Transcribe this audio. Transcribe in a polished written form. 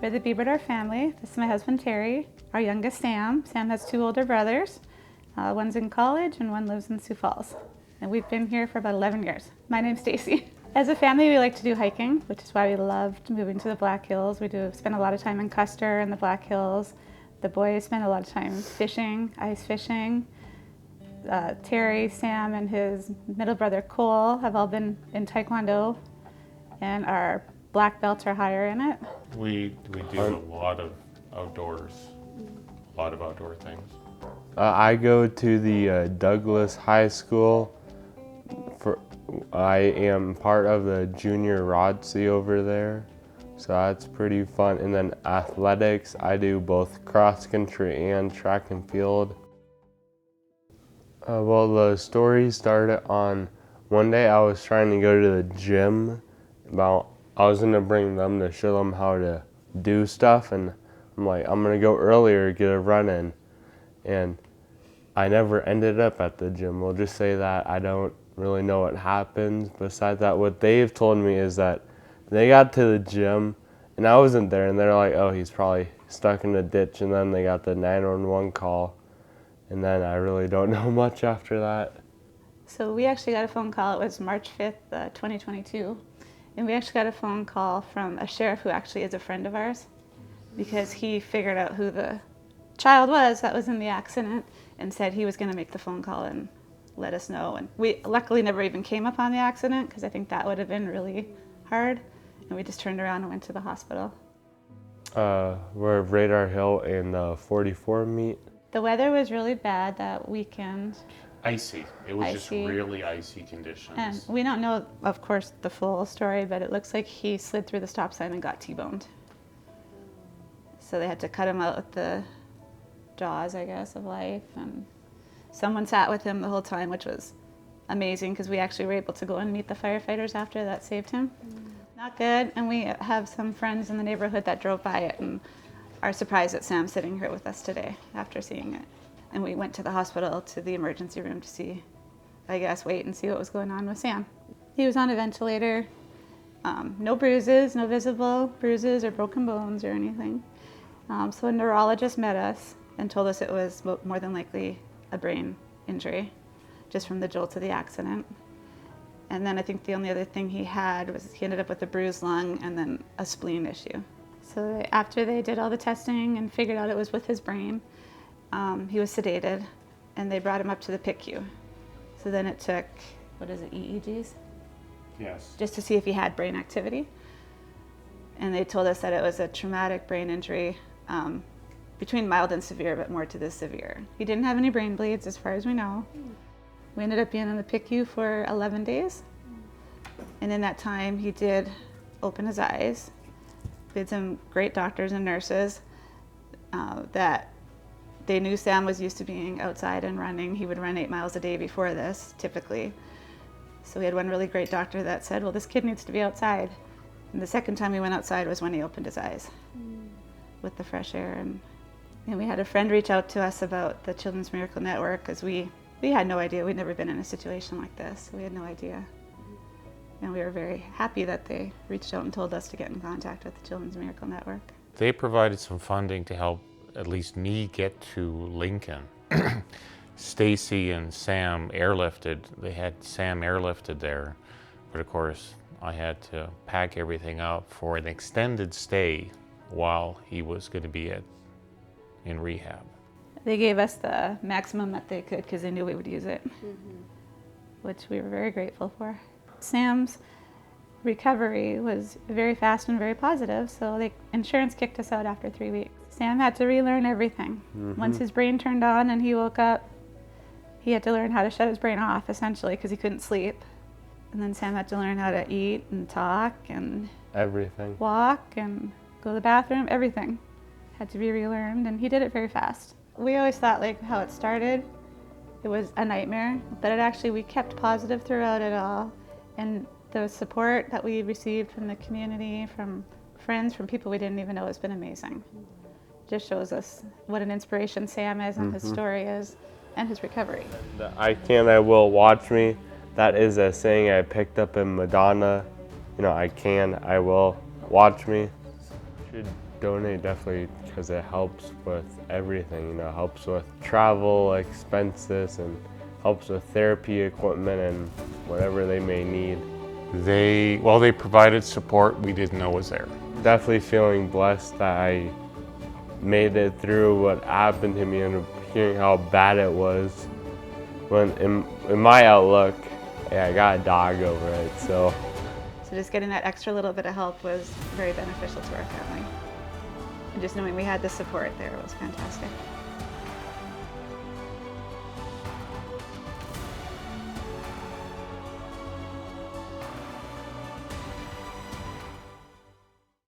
We're the Biberdorf family. This is my husband, Terry. Our youngest, Sam. Sam has 2 older brothers. One's in college and one lives in Sioux Falls. And we've been here for about 11 years. My name's Stacey. As a family, we like to do hiking, which is why we loved moving to the Black Hills. We do spend a lot of time in Custer and the Black Hills. The boys spend a lot of time fishing, ice fishing. Terry, Sam, and his middle brother, Cole, have all been in Taekwondo, and our black belts are higher in it. We do a lot of outdoors, a lot of outdoor things. I go to the Douglas High School. I am part of the junior ROTC over there, so that's pretty fun. And then athletics, I do both cross country and track and field. Well, the story started on one day I was trying to go to the gym. I was gonna bring them to show them how to do stuff, and I'm like, I'm gonna go earlier, get a run in. And I never ended up at the gym. We'll just say that. I don't really know what happened. Besides that, what they've told me is that they got to the gym and I wasn't there, and they're like, oh, he's probably stuck in a ditch, and then they got the 911 call. And then I really don't know much after that. So we actually got a phone call. It was March 5th, 2022. And we actually got a phone call from a sheriff who actually is a friend of ours, because he figured out who the child was that was in the accident and said he was going to make the phone call and let us know. And we luckily never even came upon the accident, because I think that would have been really hard. And we just turned around and went to the hospital. We're at Radar Hill and 44 meet. The weather was really bad that weekend. Icy. It was just Icy. really icy conditions. And we don't know, of course, the full story, but it looks like he slid through the stop sign and got T-boned. So they had to cut him out with the jaws, I guess, of life. And someone sat with him the whole time, which was amazing, because we actually were able to go and meet the firefighters after that saved him. Not good. And we have some friends in the neighborhood that drove by it and are surprised that Sam's sitting here with us today after seeing it. And we went to the hospital, to the emergency room to see, I guess, wait and see what was going on with Sam. He was on a ventilator. No bruises, no visible bruises or broken bones or anything. So a neurologist met us and told us it was more than likely a brain injury, just from the jolt of the accident. And then I think the only other thing he had was he ended up with a bruised lung and then a spleen issue. So after they did all the testing and figured out it was with his brain, he was sedated, and they brought him up to the PICU. So then it took, what is it, EEGs? Yes. Just to see if he had brain activity. And they told us that it was a traumatic brain injury, between mild and severe, but more to the severe. He didn't have any brain bleeds as far as we know. We ended up being in the PICU for 11 days. And in that time, he did open his eyes. We had some great doctors and nurses that they knew Sam was used to being outside and running. He would run 8 miles a day before this, typically. So we had one really great doctor that said, well, this kid needs to be outside. And the second time we went outside was when he opened his eyes with the fresh air. And we had a friend reach out to us about the Children's Miracle Network, because we had no idea. We'd never been in a situation like this. So we had no idea. And we were very happy that they reached out and told us to get in contact with the Children's Miracle Network. They provided some funding to help at least me get to Lincoln. Stacey and Sam airlifted. They had Sam airlifted there, but of course I had to pack everything up for an extended stay while he was going to be in rehab. They gave us the maximum that they could because they knew we would use it, which we were very grateful for. Sam's recovery was very fast and very positive, so insurance kicked us out after 3 weeks. Sam had to relearn everything. Once his brain turned on and he woke up, he had to learn how to shut his brain off, essentially, because he couldn't sleep. And then Sam had to learn how to eat and talk and Everything. walk and go to the bathroom. Everything had to be relearned, and he did it very fast. We always thought, like, how it started, it was a nightmare, but we kept positive throughout it all. And the support that we received from the community, from friends, from people we didn't even know has been amazing. Just shows us what an inspiration Sam is and his story is and his recovery. The I can, I will, watch me. That is a saying I picked up in Madonna. You know, I can, I will, watch me. Should donate definitely because it helps with everything, you know, helps with travel expenses and helps with therapy equipment and whatever they may need. They provided support we didn't know was there. Definitely feeling blessed that I made it through what happened to me and hearing how bad it was. When in my outlook, yeah, I got a dog over it, so. So just getting that extra little bit of help was very beneficial to our family. And just knowing we had the support there was fantastic.